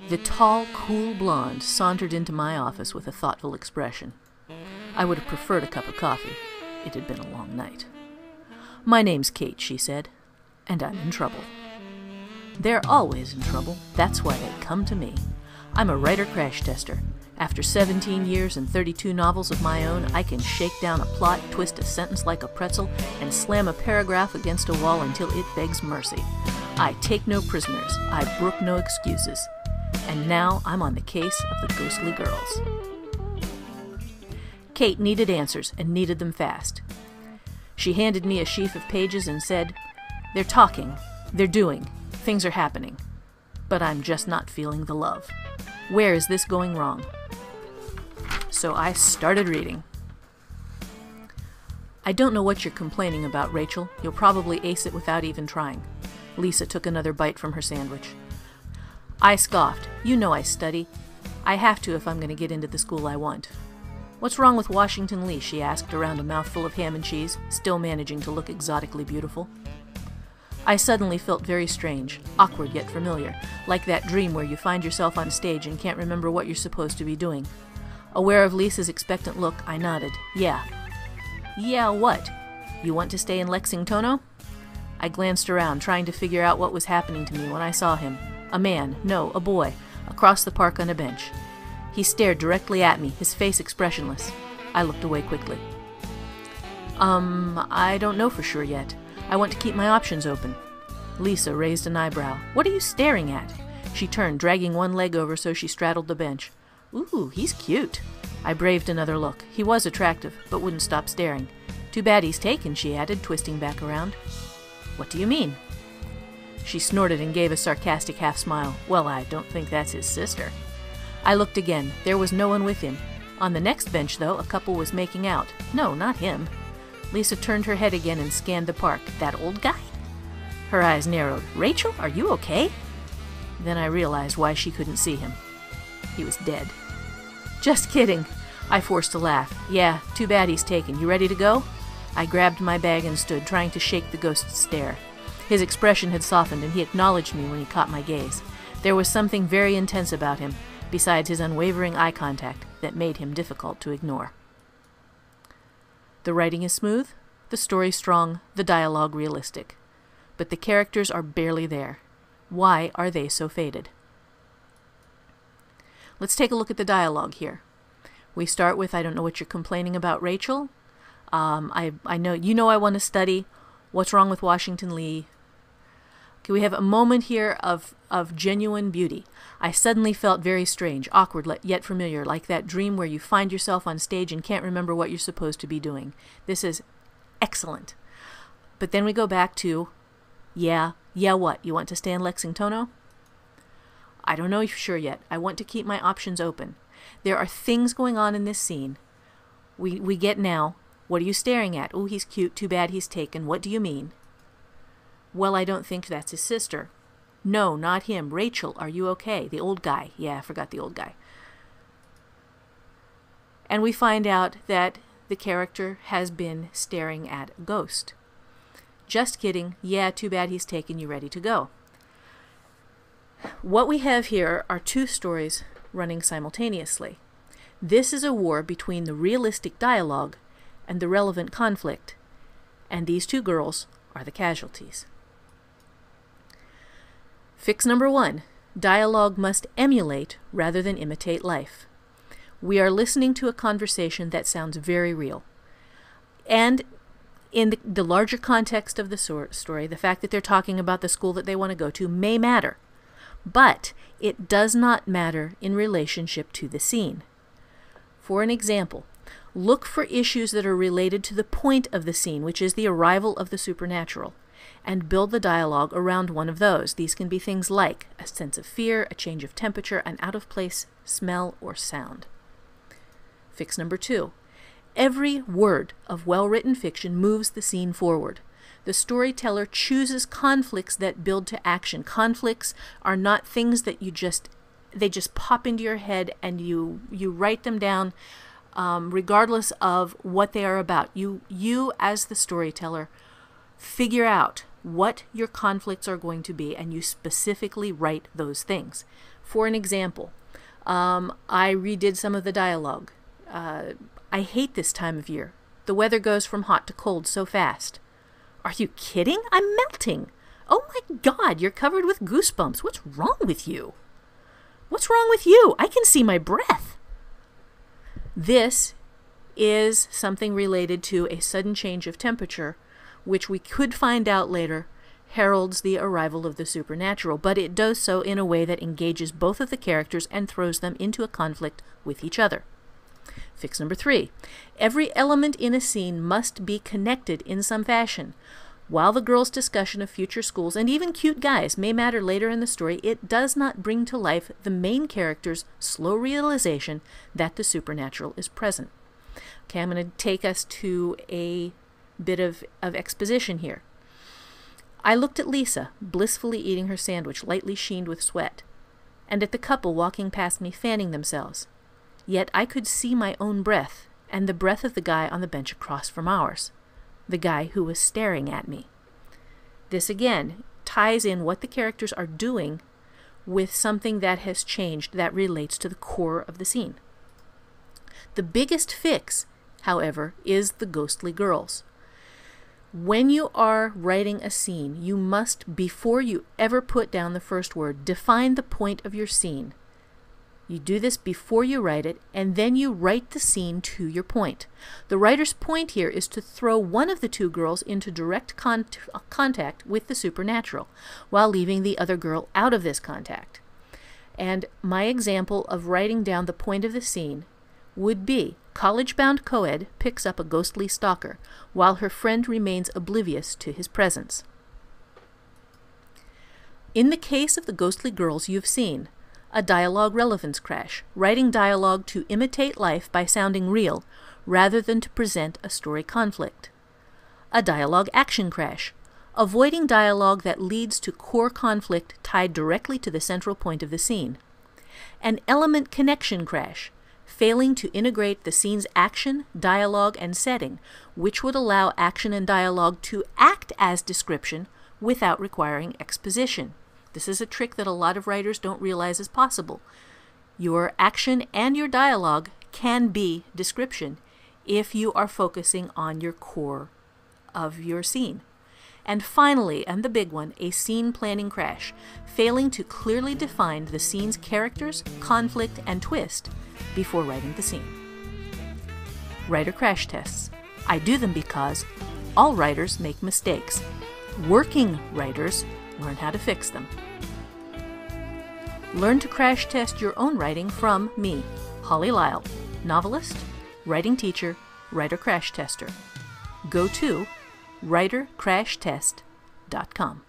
The tall, cool blonde sauntered into my office with a thoughtful expression. I would have preferred a cup of coffee. It had been a long night. "My name's Kate," she said, "and I'm in trouble." They're always in trouble. That's why they come to me. I'm a writer crash tester. After 17 years and 32 novels of my own, I can shake down a plot, twist a sentence like a pretzel, and slam a paragraph against a wall until it begs mercy. I take no prisoners. I brook no excuses. And now I'm on the case of the ghostly girls. Kate needed answers, and needed them fast. She handed me a sheaf of pages and said, "They're talking. They're doing. Things are happening. But I'm just not feeling the love. Where is this going wrong?" So I started reading. "I don't know what you're complaining about, Rachel. You'll probably ace it without even trying." Lisa took another bite from her sandwich. I scoffed. "You know I study. I have to if I'm going to get into the school I want." "What's wrong with Washington Lisle?" she asked, around a mouthful of ham and cheese, still managing to look exotically beautiful. I suddenly felt very strange, awkward yet familiar, like that dream where you find yourself on stage and can't remember what you're supposed to be doing. Aware of Lisa's expectant look, I nodded. "Yeah." "Yeah, what? You want to stay in Lexingtono?" I glanced around, trying to figure out what was happening to me when I saw him. A man, no, a boy, across the park on a bench. He stared directly at me, his face expressionless. I looked away quickly. I don't know for sure yet. I want to keep my options open." Lisa raised an eyebrow. "What are you staring at?" She turned, dragging one leg over so she straddled the bench. "Ooh, he's cute." I braved another look. He was attractive, but wouldn't stop staring. "Too bad he's taken," she added, twisting back around. "What do you mean?" She snorted and gave a sarcastic half-smile. "Well, I don't think that's his sister." I looked again. There was no one with him. On the next bench, though, a couple was making out. No, not him. Lisa turned her head again and scanned the park. "That old guy?" Her eyes narrowed. "Rachel, are you okay?" Then I realized why she couldn't see him. He was dead. "Just kidding." I forced a laugh. "Yeah, too bad he's taken. You ready to go?" I grabbed my bag and stood, trying to shake the ghost's stare. His expression had softened, and he acknowledged me when he caught my gaze. There was something very intense about him, besides his unwavering eye contact, that made him difficult to ignore. The writing is smooth, the story strong, the dialogue realistic. But the characters are barely there. Why are they so faded? Let's take a look at the dialogue here. We start with, "I don't know what you're complaining about, Rachel." I know, you know I want to study. What's wrong with Washington Lisle? Okay, we have a moment here of genuine beauty. I suddenly felt very strange, awkward, yet familiar, like that dream where you find yourself on stage and can't remember what you're supposed to be doing. This is excellent. But then we go back to, yeah what? You want to stay in Lexingtono? "I don't know for sure yet. I want to keep my options open. There are things going on in this scene. We get now. What are you staring at? Oh, he's cute. Too bad he's taken. What do you mean?" "Well, I don't think that's his sister." "No, not him. Rachel, are you okay?" "The old guy." Yeah, I forgot the old guy. And we find out that the character has been staring at a ghost. "Just kidding. Yeah, too bad he's taken. You ready to go?" What we have here are two stories running simultaneously. This is a war between the realistic dialogue and the relevant conflict, and these two girls are the casualties. Fix number 1. Dialogue must emulate rather than imitate life. We are listening to a conversation that sounds very real. And in the larger context of the story, the fact that they're talking about the school that they want to go to may matter. But it does not matter in relationship to the scene. For an example, look for issues that are related to the point of the scene, which is the arrival of the supernatural, and build the dialogue around one of those. These can be things like a sense of fear, a change of temperature, an out-of-place smell or sound. Fix number 2. Every word of well-written fiction moves the scene forward. The storyteller chooses conflicts that build to action. Conflicts are not things that they just pop into your head and you write them down regardless of what they are about. You as the storyteller figure out what your conflicts are going to be, and you specifically write those things. For an example, I redid some of the dialogue. I hate this time of year. The weather goes from hot to cold so fast. Are you kidding? I'm melting. Oh my God, you're covered with goosebumps. What's wrong with you? What's wrong with you? I can see my breath. This is something related to a sudden change of temperature, which we could find out later heralds the arrival of the supernatural, but it does so in a way that engages both of the characters and throws them into a conflict with each other. Fix number 3. Every element in a scene must be connected in some fashion. While the girls' discussion of future schools and even cute guys may matter later in the story, it does not bring to life the main character's slow realization that the supernatural is present. Okay, I'm going to take us to a bit of exposition here. I looked at Lisa, blissfully eating her sandwich, lightly sheened with sweat, and at the couple walking past me fanning themselves. Yet I could see my own breath, and the breath of the guy on the bench across from ours, the guy who was staring at me. This again ties in what the characters are doing with something that has changed that relates to the core of the scene. The biggest fix, however, is the ghostly girls. When you are writing a scene, you must, before you ever put down the first word, define the point of your scene. You do this before you write it, and then you write the scene to your point. The writer's point here is to throw one of the two girls into direct contact with the supernatural, while leaving the other girl out of this contact. And my example of writing down the point of the scene would be: college-bound co-ed picks up a ghostly stalker, while her friend remains oblivious to his presence. In the case of the ghostly girls you've seen, a dialogue relevance crash, writing dialogue to imitate life by sounding real, rather than to present a story conflict. A dialogue action crash, avoiding dialogue that leads to core conflict tied directly to the central point of the scene. An element connection crash, failing to integrate the scene's action, dialogue, and setting, which would allow action and dialogue to act as description without requiring exposition. This is a trick that a lot of writers don't realize is possible. Your action and your dialogue can be description if you are focusing on your core of your scene. And finally, and the big one, a scene planning crash, failing to clearly define the scene's characters, conflict, and twist before writing the scene. Writer crash tests. I do them because all writers make mistakes. Working writers learn how to fix them. Learn to crash test your own writing from me, Holly Lisle, novelist, writing teacher, writer crash tester. Go to writercrashtest.com.